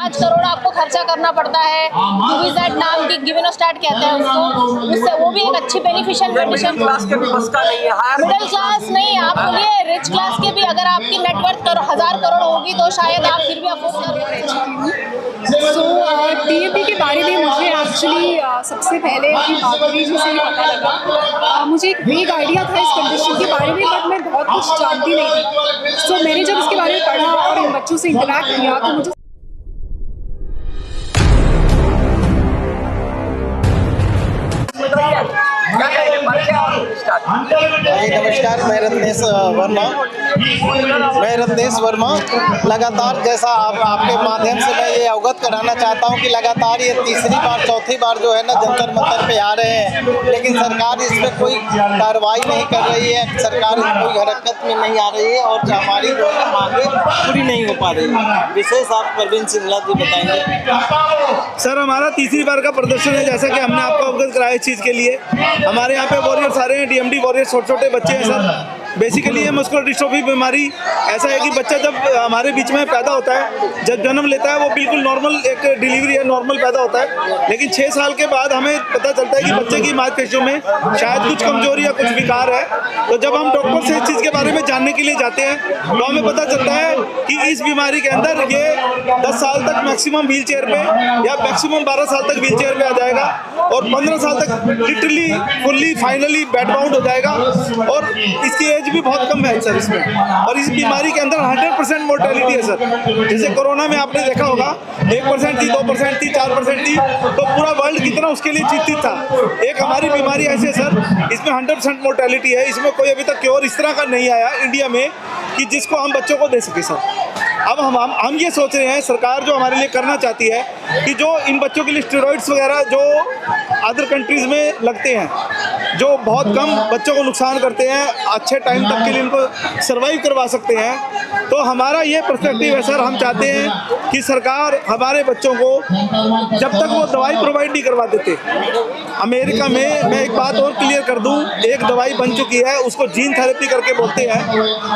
5 करोड़ आपको खर्चा करना पड़ता है। यूवीजेड नाम की गिवेनोस्टैट कहते हैं उसको, उससे वो भी एक अच्छी बेनिफिशियल कंडीशन। क्लास के भी बस का नहीं है, मिडिल क्लास नहीं, आप बोलिए रिच क्लास के भी, अगर आपकी नेटवर्थ 1000 करोड़ होगी तो शायद आप फिर भी अफोर्ड कर सकते। सो टीएमपी के बारे में मुझे एक्चुअली सबसे पहले अपनी माधुरी जी से ही पता लगा। मुझे एक वेग आइडिया था इस कंडीशन के बारे में, बट मैं बहुत कुछ जानती नहीं थी। सो मैंने जब इसके बारे में पढ़ा और इन बच्चों से इंटरेक्ट किया तो मुझे नमस्कार, मैं रत्नेश वर्मा। लगातार जैसा आपके माध्यम से मैं ये अवगत कराना चाहता हूँ कि लगातार ये तीसरी बार चौथी बार जो है ना जंतर मंतर पे आ रहे हैं, लेकिन सरकार इस पर कोई कार्रवाई नहीं कर रही है, सरकार कोई हरकत में नहीं आ रही है और हमारी जो है मांगे पूरी नहीं हो पा रही है। विशेष आप प्रवीण सिंगला जी बताएंगे। सर, हमारा तीसरी बार का प्रदर्शन है, जैसा कि हमने आपको अवगत कराया इस चीज़ के लिए। हमारे यहाँ पे वॉरियर्स आ रहे हैं, डीएमडी वॉरियर्स, छोटे छोटे बच्चे हैं सर। बेसिकली ये मस्कुलर डिस्ट्रोफी बीमारी ऐसा है कि बच्चा जब हमारे बीच में पैदा होता है, जब जन्म लेता है, वो बिल्कुल नॉर्मल एक डिलीवरी है, नॉर्मल पैदा होता है। लेकिन 6 साल के बाद हमें पता चलता है कि बच्चे की मांसपेशियों में शायद कुछ कमजोरी या कुछ विकार है। तो जब हम डॉक्टर से इस चीज़ के बारे में जानने के लिए जाते हैं तो हमें पता चलता है कि इस बीमारी के अंदर ये 10 साल तक मैक्सिमम व्हील चेयर पे या मैक्सिमम 12 साल तक व्हील चेयर पे आ जाएगा और 15 साल तक literally fully finally bed bound हो जाएगा। और इसकी एज भी बहुत कम है सर इसमें, और इस बीमारी के अंदर 100% मोर्टेलिटी है सर। जैसे कोरोना में आपने देखा होगा 1% थी, 2% थी, 4% थी, तो पूरा वर्ल्ड कितना उसके लिए चिंतित था। एक हमारी बीमारी ऐसी है सर, इसमें 100% मोर्टेलिटी है। इसमें कोई अभी तक क्योर इस तरह का नहीं आया इंडिया में कि जिसको हम बच्चों को दे सके सर। अब हम ये सोच रहे हैं, सरकार जो हमारे लिए करना चाहती है कि जो इन बच्चों के लिए स्टेरॉइड्स वगैरह जो अदर कंट्रीज़ में लगते हैं, जो बहुत कम बच्चों को नुकसान करते हैं, अच्छे टाइम तक के लिए इनको सर्वाइव करवा सकते हैं, तो हमारा ये पर्सपेक्टिव है सर। हम चाहते हैं कि सरकार हमारे बच्चों को जब तक वो दवाई प्रोवाइड नहीं करवा देते, अमेरिका में मैं एक बात और क्लियर कर दूं, एक दवाई बन चुकी है, उसको जीन थेरेपी करके बोलते हैं,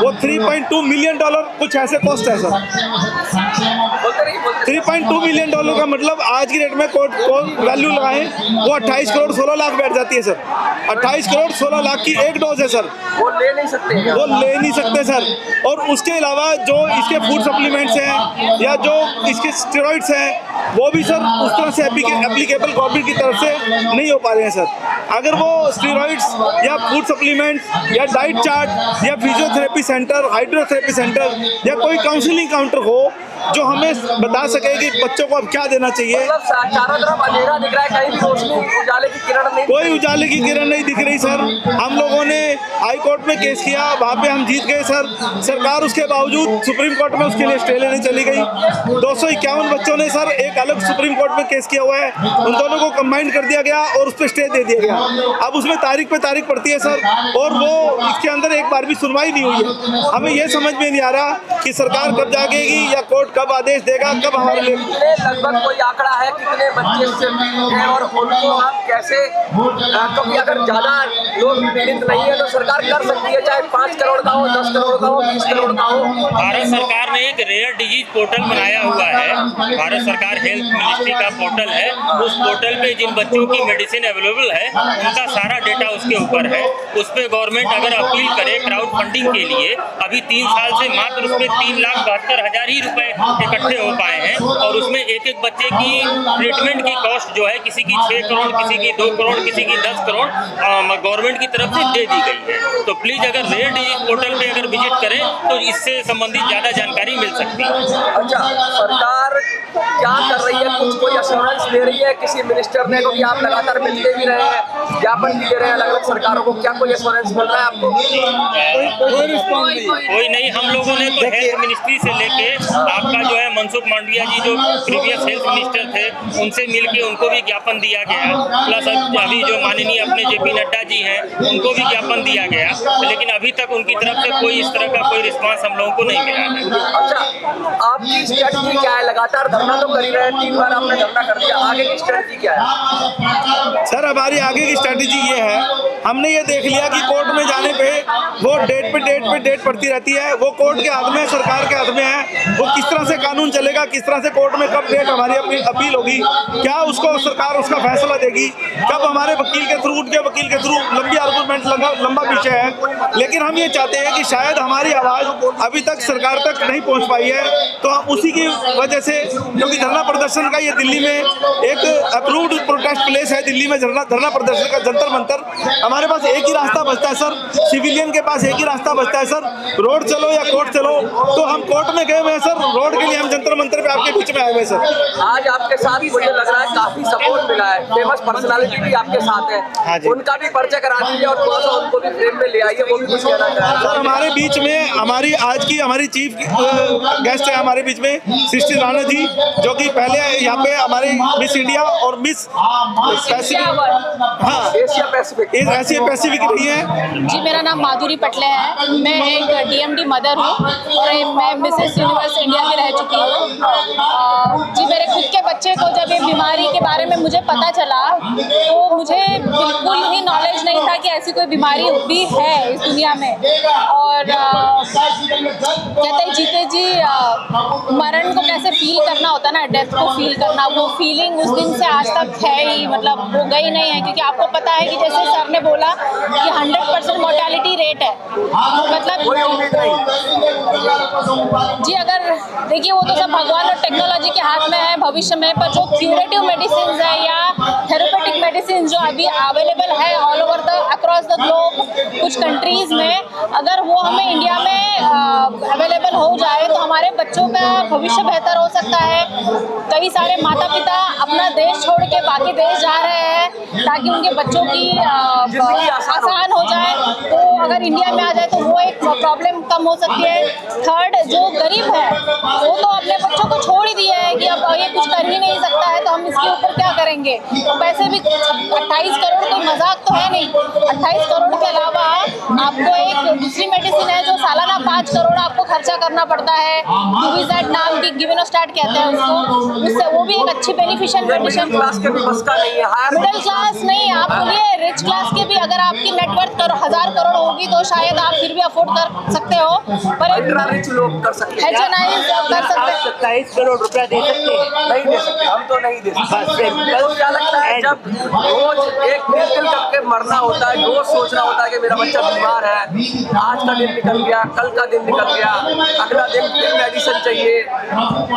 वो $3.2 मिलियन कुछ ऐसे कॉस्ट है सर। $3.2 मिलियन का मतलब आज की डेट में वैल्यू लगाएं, वो 28 करोड़ 16 लाख बैठ जाती है सर। 28 करोड़ 16 लाख की एक डोज है सर, वो ले नहीं सकते सर। और उसके अलावा जो इसके फूड सप्लीमेंट्स हैं या जो इसके स्टेरॉइड्स हैं, वो भी सर उस तरह से एप्लीकेबल गवर्नमेंट की तरफ से नहीं हो पा रहे हैं सर। अगर वो स्टेरॉइड्स या फूड सप्लीमेंट्स या डाइट चार्ट या फिजियोथेरेपी सेंटर, हाइड्रोथेरेपी सेंटर या कोई काउंसलिंग काउंटर हो जो हमें बता सके कि बच्चों को अब क्या देना चाहिए। चारों तरफ अंधेरा दिख रहा है, कहीं भी रोशनी उजाले की किरण नहीं, कोई उजाले की किरण नहीं दिख रही सर। हम लोगों ने हाई कोर्ट में केस किया, वहाँ पे हम जीत गए सर। सरकार उसके बावजूद सुप्रीम कोर्ट में उसके लिए स्टे लेने चली गई। 251 बच्चों ने सर एक अलग सुप्रीम कोर्ट में केस किया हुआ है, उन दोनों को कंबाइंड कर दिया गया और उस पर स्टे दे दिया गया। अब उसमें तारीख पे तारीख पड़ती है सर, और वो इसके अंदर एक बार भी सुनवाई नहीं हुई है। हमें ये समझ में नहीं आ रहा कि सरकार कब जागेगी या कोर्ट कब आदेश देगा, कब हमारे लिए। लगभग कोई आंकड़ा है कितने बच्चे हैं और उनको हम कैसे, क्योंकि अगर ज्यादा लोग पीड़ित नहीं है तो सरकार कर सकती है, चाहे 5 करोड़ का हो, 10 करोड़ का हो, 20 करोड़ का हो। भारत सरकार ने एक रेयर डिजीज पोर्टल बनाया हुआ है, भारत सरकार हेल्थ मिनिस्ट्री का पोर्टल है। उस पोर्टल पे जिन बच्चों की मेडिसिन अवेलेबल है उनका सारा डेटा उसके ऊपर है। उस पर गवर्नमेंट अगर अपील करे क्राउड फंडिंग के लिए, अभी 3 साल से मात्र उसमें 3,72,000 ही रुपए इकट्ठे हो पाए हैं, और उसमें एक एक बच्चे की ट्रीटमेंट की कॉस्ट जो है किसी की 6 करोड़, किसी की 2 करोड़, किसी की 10 करोड़ गवर्नमेंट की तरफ से दे दी गई है। तो प्लीज अगर रेयर डिजीज पोर्टल पे अगर विजिट करें तो इससे संबंधित ज्यादा जानकारी मिल सकती है। अच्छा, सरकार क्या कर रही है, कुछ कोई अश्योरेंस दे रही है किसी मिनिस्टर ने, क्योंकि आप लगातार मिलते भी रहे हैं, ज्ञापन भी दे रहे हैं अलग अलग सरकारों को, क्या कोई अश्योरेंस मिल रहा है आपको? कोई नहीं। हम लोगों ने तो हेल्थ मिनिस्ट्री से लेके आपका जो है मनसुख मांडविया जी जो प्रीवियस हेल्थ मिनिस्टर थे, उनसे मिलके उनको भी ज्ञापन दिया गया, प्लस अभी जो माननीय अपने JP नड्डा जी हैं उनको भी ज्ञापन दिया गया, लेकिन अभी तक उनकी तरफ से कोई इस तरह का कोई रिस्पांस हम लोगों को नहीं मिला है। अच्छा, आपकी स्ट्रेटजी क्या है? लगातार धरना तो कर ही रहे हैं, 3 बार आपने धरना कर दिया, आगे की स्ट्रेटजी क्या है? सर हमारी आगे की स्ट्रेटजी ये है, हमने ये देख लिया कि कोर्ट में जाने पे वो डेट पे डेट पड़ती रहती है। वो कोर्ट के हाथ में है, सरकार के हाथ में है। वो किस तरह से कानून चलेगा, किस तरह से कोर्ट में कब डेट हमारी अपील होगी, क्या उसको सरकार उसका फैसला देगी, कब हमारे वकील के थ्रू, उनके वकील के थ्रू, लंबी आर्गूमेंट लंबा विषय है। लेकिन हम ये चाहते हैं कि शायद हमारी आवाज़ अभी तक सरकार तक नहीं पहुँच पाई है, तो हम उसी की वजह से, क्योंकि धरना प्रदर्शन का ये दिल्ली में एक अप्रूव्ड प्रोटेस्ट प्लेस है, दिल्ली में धरना प्रदर्शन का जंतर मंतर, हमारे पास एक ही रास्ता बचता है सर, सिविलियन के पास एक ही रास्ता बचता है सर, रोड चलो या कोर्ट चलो। तो हम कोर्ट में गए हुए हैं सर, रोड के लिए हम जंतर मंतर पे आपके बीच में आए हुए हैं सर। आज आपके साथ मुझे लग रहा है काफी सपोर्ट मिला है, फेमस पर्सनालिटी भी आपके साथ है। हाँ जी। उनका भी परिचय करा दीजिए और थोड़ा सा उनको भी फ्रेम में ले आइए, वो भी कुछ कहना चाह रहे हैं। सर हमारे बीच में हमारी चीफ गेस्ट है हमारे बीच में सृष्टि राणा जी, जो कि पहले यहाँ पे हमारे मिस इंडिया और मिस एशिया पैसिफिक रही है। जी, मेरा नाम माधुरी पटले है, मैं एक DMD मदर हूँ और मैं मिसेस यूनिवर्स इंडिया में रह चुकी हूँ। जी, मेरे खुद के बच्चे को जब ये बीमारी के बारे में मुझे पता चला तो मुझे बिल्कुल ही नॉलेज नहीं था कि ऐसी कोई बीमारी भी है इस दुनिया में। और कहते हैं जीते जी मरण को कैसे फील करना होता है ना, डेथ को फील करना, वो फीलिंग उस दिन से आज तक है ही, मतलब वो गई नहीं है। क्योंकि आपको पता है कि जैसे सर ने बोला कि 100% मोर्टेलिटी रेट है, मतलब जी, अगर देखिए वो तो सब भगवान और टेक्नोलॉजी के हाथ में है भविष्य में, पर जो क्यूरेटिव मेडिसिन है या थेरेपेटिक मेडिसिन जो अभी अवेलेबल है all over the across the globe कुछ कंट्रीज में, अगर वो हमें इंडिया में अवेलेबल हो जाए तो हमारे बच्चों का भविष्य बेहतर हो सकता है। कई सारे माता पिता अपना देश छोड़ के बाकी देश जा रहे हैं ताकि उनके बच्चों की आसान हो जाए, तो अगर इंडिया में आ जाए तो वो एक प्रॉब्लम कम हो सकती है। थर्ड, जो गरीब है वो तो अपने बच्चों को छोड़ ही दिया है कि अब ये कुछ कर ही नहीं सकता है, तो हम इसके ऊपर क्या करेंगे। तो वैसे भी 28 करोड़ कोई मजाक तो है नहीं। 28 करोड़ के अलावा आपको एक दूसरी मेडिसिन है जो सालाना 5 करोड़ आपको खर्चा करना पड़ता है, यूविज़ेड नाम की, गिवेनोस्टैट कहते हैं उसको, उससे वो भी एक अच्छी बेनिफिशियल मेडिसिन। मिडिल क्लास नहीं, आप बोलिए रिच क्लास के भी अगर आपकी नेटवर्थ 1000 करोड़ होगी तो शायद आप फिर भी अफोर्ड कर सकते हो, पर एक रिच लोग कर सकते हैं, HNI कर सकते हैं। 27 करोड़ रुपया दे सकते हैं? नहीं दे सकते, हम तो नहीं दे सकते। तो क्या लगता है जब रोज एक दिल करके मरना होता है, रोज सोचना होता है कि मेरा बच्चा बीमार है, आज का दिन निकल गया, कल का दिन निकल गया, अगला दिन फिर मेडिसिन चाहिए,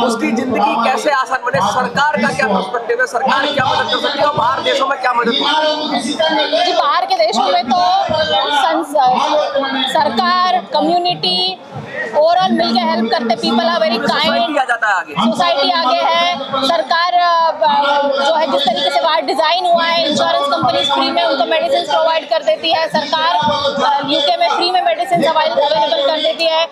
उसकी जिंदगी कैसे आसान बने? सरकार का क्या पर्सपेक्टिव है, सरकार क्या मदद कर सकती है और बाहर देशों में क्या मदद होती है? जी, बाहर के देशों में तो सरकार, कम्युनिटी ओवरऑल मिलके हेल्प करते, पीपल आर वेरी काइंड, आ जाता है आगे, सोसाइटी आगे है। सरकार जो है जिस तरीके से बाहर डिज़ाइन हुआ है, इंश्योरेंस कंपनीज फ्री में उनको मेडिसिन प्रोवाइड कर देती है, सरकार UK में फ्री में मेडिसिन अवेलेबल कर देती है।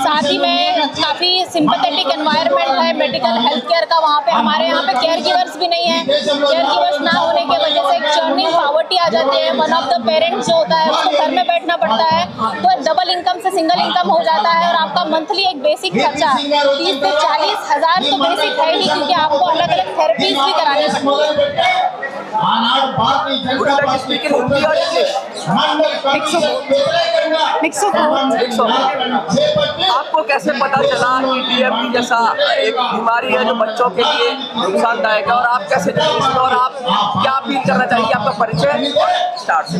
साथ ही में काफ़ी सिंपैथेटिक एनवायरनमेंट है मेडिकल हेल्थ केयर का वहाँ पे। हमारे यहाँ पे केयर गिवर्स भी नहीं है, केयर गिवर्स ना होने की वजह से एक चर्निंग पॉवर्टी आ जाती है। वन ऑफ द पेरेंट्स जो होता है उसको घर में बैठना पड़ता है, तो डबल इनकम से सिंगल इनकम हो जाता है और आपका मंथली एक बेसिक खर्चा 30 से 40 हज़ार तो बेसिक है ही, क्योंकि आपको अलग अलग थेरेपीज भी करानी पड़ती है। मिक्स ऑफ आपको कैसे पता चला कि DMD जैसा एक बीमारी है जो बच्चों के लिए नुकसानदायक है, और आप कैसे जाने इसमें और आप क्या अपील करना चाहिए? आपका परिचय स्टार्ट से।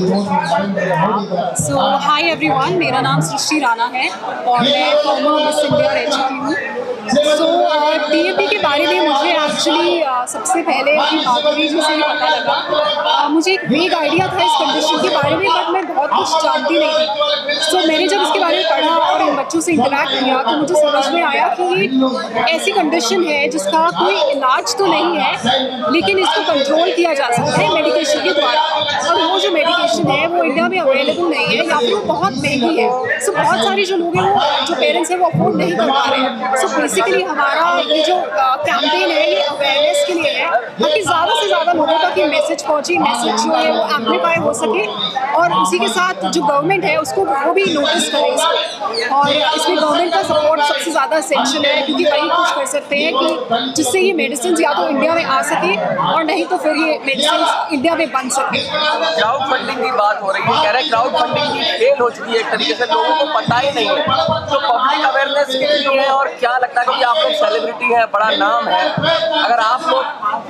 सो हाय एवरीवन, मेरा नाम सृष्टि राणा है और मैं फॉर्मर मिस इंडिया रह चुकी हूँ। सो DMD के बारे में मुझे एक्चुअली सबसे पहले अपनी माधुरी जी से ही पता लगा। मुझे एक वेग आइडिया था इस कंडीशन के बारे में, बट मैं बहुत कुछ जानती नहीं थी। सो मैंने जब इसके बारे में पढ़ा और इन बच्चों से इंटरेक्ट किया तो मुझे समझ में आया कि ये ऐसी कंडीशन है जिसका कोई इलाज तो नहीं है, लेकिन इसको कंट्रोल किया जा सकता है मेडिकेशन के द्वारा। और वो जो मेडिकेशन है वो इंडिया में अवेलेबल नहीं है या फिर वो बहुत महंगी है। सो बहुत सारे जो लोग हैं, वो जो पेरेंट्स हैं, वो अफोर्ड नहीं कर पा रहे हैं। सो बेसिकली हमारा ये जो कैंपेन है ये अवेयरनेस के लिए है, ताकि ज़्यादा से ज़्यादा लोगों तक ये मैसेज मैसेज पहुँचे, मैसेज जो है वो एम्पलीफाई हो सके, और उसी के साथ जो गवर्नमेंट है उसको वो भी नोटिस करे इसको। और इसमें गवर्नमेंट का सपोर्ट सबसे ज़्यादा एसेंशियल है, क्योंकि वही कुछ कर सकते हैं कि जिससे ये मेडिसिन या तो इंडिया में आ सके, और नहीं तो फिर ये मेडिसिन इंडिया में बन सके। क्राउड फंडिंग की बात हो रही है, कह रहे हैं क्राउड फंडिंग की फेल हो चुकी है एक तरीके से, लोगों को पता ही नहीं है। तो पब्लिक अवेयरनेस कितनी है और क्या लगता है, क्योंकि आप लोग सेलिब्रिटी हैं, बड़ा नाम है, अगर आप लोग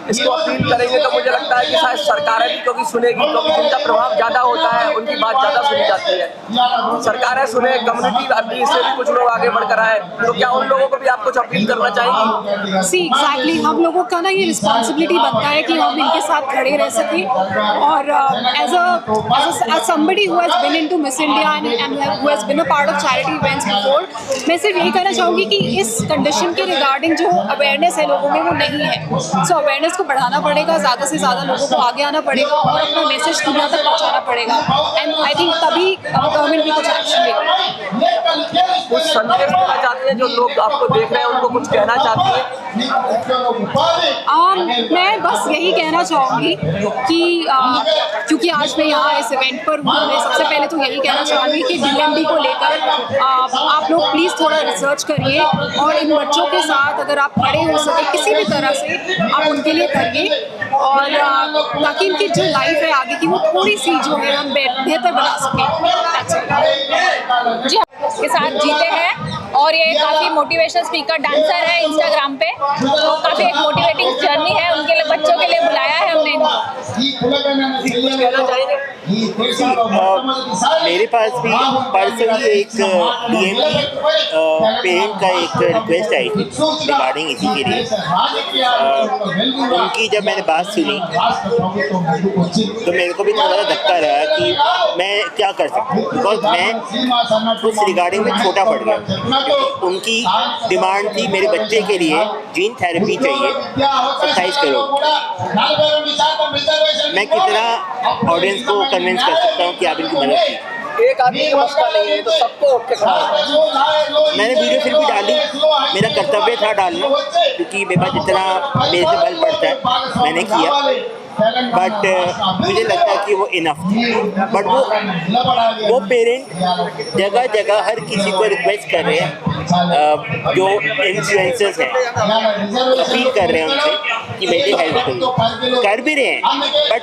इसको अपील करेंगे तो मुझे लगता है कि शायद सरकारें भी क्योंकि सुनेगी, क्योंकि जिनका प्रभाव ज़्यादा होता है उनकी बात ज़्यादा सुनी जाती है। सरकारें सुने, कम्युनिटी अभी इससे भी कुछ लोग आगे बढ़कर आए, तो क्या उन लोगों को भी आप कुछ अपील करना चाहेंगे? सी एग्जैक्टली, हम लोगों का ना ये रिस्पॉन्सिबिलिटी बनता है कि हम इनके साथ खड़े रह सकें। और as somebody who has been into Miss India and who has been a part of charity events before, मैं सिर्फ यही कहना चाहूँगी कि इस कंडीशन के रिगार्डिंग जो अवेयरनेस है लोगों में वो नहीं है। सो अवेयरनेस को बढ़ाना पड़ेगा, ज़्यादा से ज़्यादा लोगों को आगे आना पड़ेगा और अपना मैसेज दुनिया तक पहुँचाना पड़ेगा। एंड आई थिंक तभी गवर्नमेंट भी कुछ एक्शन लेगा। कुछ संदेश देना चाहते हैं जो लोग आपको देख रहे हैं, उनको कुछ कहना चाहती हैं? मैं बस यही कहना चाहूँगी कि क्योंकि आज मैं यहाँ इस इवेंट पर हूँ, मैं सबसे पहले तो यही कहना चाहूँगी कि DMD को लेकर आप लोग प्लीज़ थोड़ा रिसर्च करिए, और इन बच्चों के साथ अगर आप खड़े हो सके किसी भी तरह से आप उनके लिए करिए, और ताकि इनकी जो लाइफ है आगे की वो थोड़ी सी जो है हम बेहतर बना सकें। जी के साथ जीते हैं, और ये काफ़ी मोटिवेशनल स्पीकर डांसर है इंस्टाग्राम पे, तो काफ़ी एक मोटिवेटिंग जर्नी है उनके लिए, बच्चों के लिए बुलाया है हमने इनको। कुछ कहना चाहेंगे? मेरे पास भी परसों ही एक DMD पेरेंट का एक रिक्वेस्ट आई थी रिगार्डिंग इसी के लिए। उनकी जब मैंने बात सुनी तो मेरे को भी थोड़ा सा धक्का रहा कि मैं क्या कर सकता हूँ, बिकॉज मैं उस रिगार्डिंग में छोटा पड़ गया। उनकी डिमांड थी मेरे बच्चे के लिए जीन थेरेपी चाहिए 27 करोड़। मैं कितना ऑडियंस को कन्विंस कर सकता हूँ कि आप इनकी मदद कीजिए। एक आदमी का मसला नहीं है, तो सबको ओके करना है। मैंने वीडियो फिर भी डाली, मेरा कर्तव्य था डालना, क्योंकि मेरे पास जितना मेरे से बल पड़ता है मैंने किया। बट मुझे लगता है कि वो इनफ था। बट वो पेरेंट जगह जगह हर किसी को रिक्वेस्ट कर रहे हैं, जो इन्फ्लुएंसर्स हैं अपील कर रहे हैं उनसे कि मेरी हेल्प करिए, कर भी रहे हैं, बट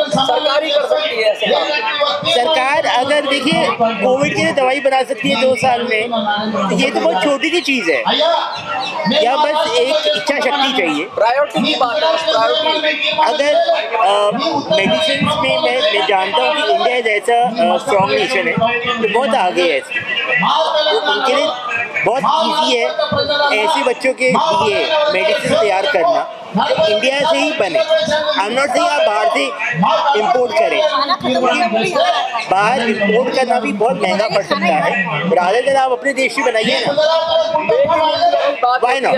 सरकार ही कर सकती है ऐसे। सरकार अगर देखिए कोविड के लिए दवाई बना सकती है 2 साल में, ये तो बहुत छोटी सी चीज़ है, या बस एक इच्छा शक्ति चाहिए। प्रायोरिटी की बात है, प्रायोरिटी। अगर मेडिसिन में मैं जानता हूँ कि इंडिया जैसा स्ट्रॉन्ग नेशन है तो बहुत आगे है, तो उनके लिए बहुत ईजी है ऐसे बच्चों के लिए मेडिसिन तैयार करना जो इंडिया से ही बने। आई एम नॉट सेइंग आप बाहर से इंपोर्ट करें, बाहर इंपोर्ट करना भी बहुत महंगा पड़ सकता है, रादर देन आप अपने देश में बनाइए ना। व्हाई नॉट,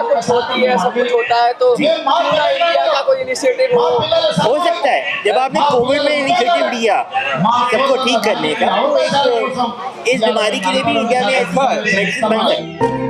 कुछ होती है, सब कुछ होता है, तो पूरा इंडिया का कोई इनिशिएटिव हो सकता है। जब आपने कोविड में इनिशिएटिव लिया सबको ठीक करने का, तो इस बीमारी के लिए भी इंडिया में ऐसी मेडिसिन बन सकती है।